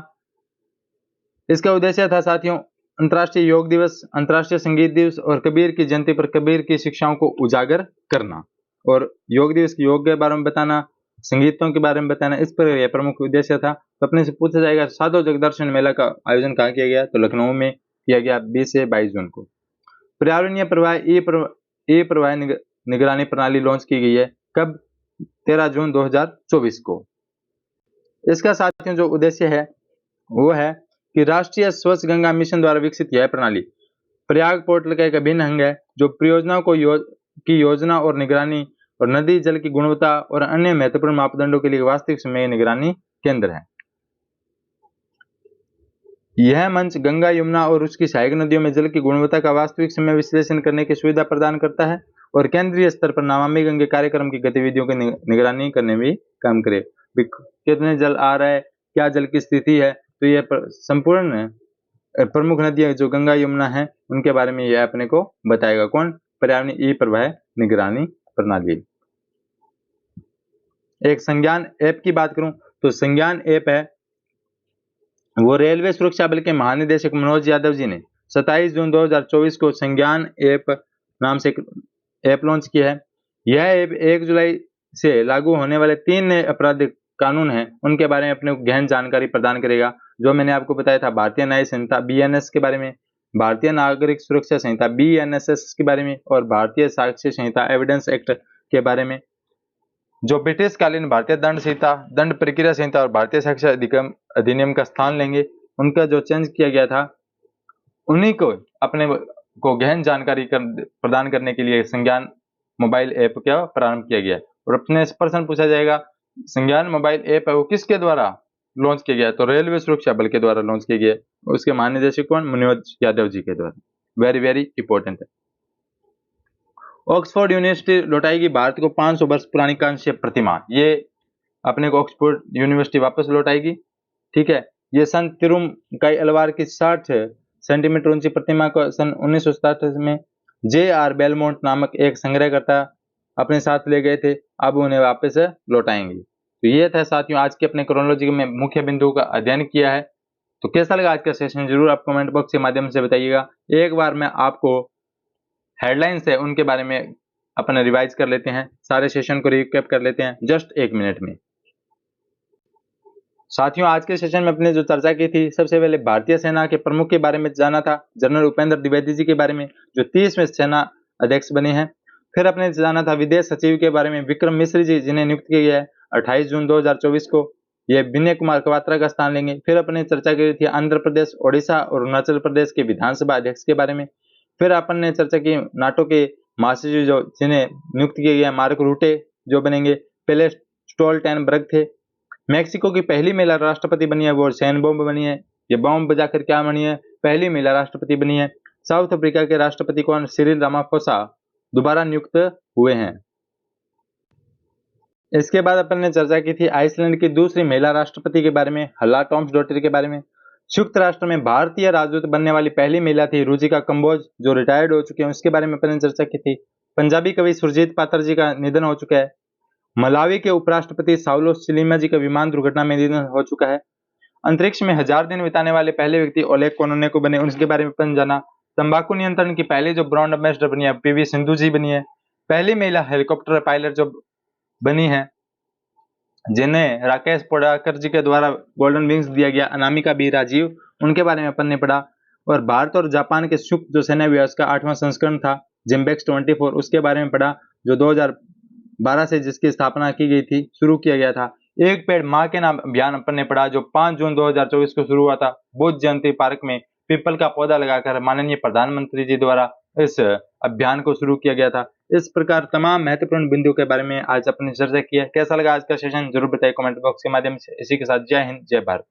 इसका उद्देश्य था साथियों अंतर्राष्ट्रीय योग दिवस, अंतर्राष्ट्रीय संगीत दिवस और कबीर की जयंती पर कबीर की शिक्षाओं को उजागर करना और योग दिवस के योग के बारे में बताना, संगीतों के बारे में बताना, इस पर यह प्रमुख उद्देश्य था। तो अपने से पूछा जाएगा साधो जग दर्शन मेला का आयोजन कहाँ किया गया? तो लखनऊ में किया गया 20 से 22 जून को। पर्यावरणीय प्रवाह ई प्रवाह निगरानी प्रणाली लॉन्च की गई है। कब? 13 जून 2024 को। इसका साथियों जो उद्देश्य है वो है कि राष्ट्रीय स्वच्छ गंगा मिशन द्वारा विकसित यह प्रणाली प्रयाग पोर्टल का एक अभिन्न अंग है जो परियोजनाओं की योजना और निगरानी और नदी जल की गुणवत्ता और अन्य महत्वपूर्ण मापदंडों के लिए वास्तविक समय निगरानी केंद्र है। यह मंच गंगा, यमुना और उसकी सहायक नदियों में जल की गुणवत्ता का वास्तविक समय विश्लेषण करने की सुविधा प्रदान करता है और केंद्रीय स्तर पर नमामि गंगे कार्यक्रम की गतिविधियों की निगरानी करने में काम करे। कितने जल आ रहा है, क्या जल की स्थिति है, तो ये संपूर्ण प्रमुख नदियां जो गंगा यमुना है उनके बारे में यह अपने को बताएगा। कौन? पर्यावरणीय प्रवाह निगरानी प्रणाली। एक संज्ञान ऐप की बात करूं तो संज्ञान ऐप है वो रेलवे सुरक्षा बल के महानिदेशक मनोज यादव जी ने 27 जून 2024 को संज्ञान ऐप नाम से ऐप लॉन्च किया है। यह ऐप 1 जुलाई से लागू होने वाले 3 नए आपराधिक कानून हैं उनके बारे में अपने को गहन जानकारी प्रदान करेगा। जो मैंने आपको बताया था भारतीय न्याय संहिता BNS के बारे में, भारतीय नागरिक सुरक्षा संहिता BNSS के बारे में और भारतीय साक्ष्य संहिता एविडेंस एक्ट के बारे में। जो ब्रिटिश कालीन भारतीय दंड संहिता, दंड प्रक्रिया संहिता और भारतीय साक्ष्य अधिनियम का स्थान लेंगे, उनका जो चेंज किया गया था उन्हीं को अपने को गहन जानकारी प्रदान करने के लिए संज्ञान मोबाइल ऐप का प्रारंभ किया गया। और अपने प्रश्न पूछा जाएगा संज्ञान मोबाइल ऐप है वो किसके द्वारा लॉन्च किया गया? तो रेलवे सुरक्षा बल के द्वारा लॉन्च किया गया। उसके महानिदेशक कौन? मनोज यादव जी के द्वारा। वेरी वेरी इंपॉर्टेंट है। ऑक्सफोर्ड यूनिवर्सिटी लौटाएगी भारत को 500 वर्ष पुरानी कांस्य प्रतिमा। ये अपने को ऑक्सफोर्ड यूनिवर्सिटी वापस लौटाएगी। ठीक है, ये संत तिरुमकाई अलवार की 60 सेंटीमीटर ऊंची प्रतिमा को सन 1967 में J.R. बेलमोंट नामक एक संग्रहकर्ता अपने साथ ले गए थे। अब उन्हें वापस लौटाएंगे। तो ये था साथियों आज के अपने क्रोनोलॉजी में मुख्य बिंदुओं का अध्ययन किया है। तो कैसा लगा आज का सेशन जरूर आप कमेंट बॉक्स के माध्यम से बताइएगा। एक बार मैं आपको हेडलाइंस है उनके बारे में अपना रिवाइज कर लेते हैं, सारे सेशन को रिकैप कर लेते हैं जस्ट 1 मिनट में। साथियों आज के सेशन में अपने जो चर्चा की थी, सबसे पहले भारतीय सेना के प्रमुख के बारे में जाना था, जनरल उपेंद्र द्विवेदी जी के बारे में जो 30वें सेना अध्यक्ष बने हैं। फिर अपने जाना था विदेश सचिव के बारे में, विक्रम मिश्री जी जिन्हें नियुक्त किया गया है 28 जून 2024 को, ये विनय कुमार कवात्रा का स्थान लेंगे। फिर अपने चर्चा की थी आंध्र प्रदेश, ओडिशा और अरुणाचल प्रदेश के विधानसभा अध्यक्ष के बारे में। फिर अपन ने चर्चा की नाटो के महासचिव जो जिन्हें नियुक्त किया गया मार्क रूटे जो बनेंगे, पहले स्टोल्टेनबर्ग थे। मेक्सिको की पहली महिला राष्ट्रपति बनी है वो शेनबॉम बनी है। ये बॉम्ब बजाकर क्या बनी है? पहली महिला राष्ट्रपति बनी है। साउथ अफ्रीका के राष्ट्रपति कौन? सिरिल रामाफोसा दोबारा नियुक्त हुए हैं। इसके बाद अपन ने चर्चा की थी आइसलैंड की दूसरी महिला राष्ट्रपति के बारे में, हल्ला टॉम्सडोटर के बारे में। संयुक्त राष्ट्र में भारतीय राजदूत बनने वाली पहली महिला थी रुचिका कंबोज जो रिटायर्ड हो चुके हैं, उसके बारे में अपन ने चर्चा की थी। पंजाबी कवि सुरजीत पात्र जी का निधन हो चुका है। मलावी के उपराष्ट्रपति साउलोस चिलिमा जी का विमान दुर्घटना में निधन हो चुका है। अंतरिक्ष में 1000 दिन बिताने वाले पहले व्यक्ति ओलेग कोनोनेको बने, उनके बारे में अपन जाना। तंबाकू नियंत्रण की पहली जो ब्रांड एम्बेसडर बनी है PV सिंधु जी बनी है। पहली महिला हेलीकॉप्टर पायलट जो बनी है जिन्हें राकेश पोडाकर जी के द्वारा गोल्डन विंग्स दिया गया, अनामिका बी राजीव, उनके बारे में अपन ने पढ़ा। और भारत और जापान के संयुक्त जो सेना व्यूह का 8वां संस्करण था जिम्बेक्स 24, उसके बारे में पढ़ा जो 2012 से जिसकी स्थापना की गई थी, शुरू किया गया था। एक पेड़ माँ के नाम अभियान अपन ने पढ़ा जो 5 जून 2024 को शुरू हुआ था। बुद्ध जयंती पार्क में पीपल का पौधा लगाकर माननीय प्रधानमंत्री जी द्वारा इस अभियान को शुरू किया गया था। इस प्रकार तमाम महत्वपूर्ण बिंदुओं के बारे में आज अपने चर्चा की है। कैसा लगा आज का सेशन जरूर बताइए कमेंट बॉक्स के माध्यम से। इसी के साथ जय हिंद, जय भारत।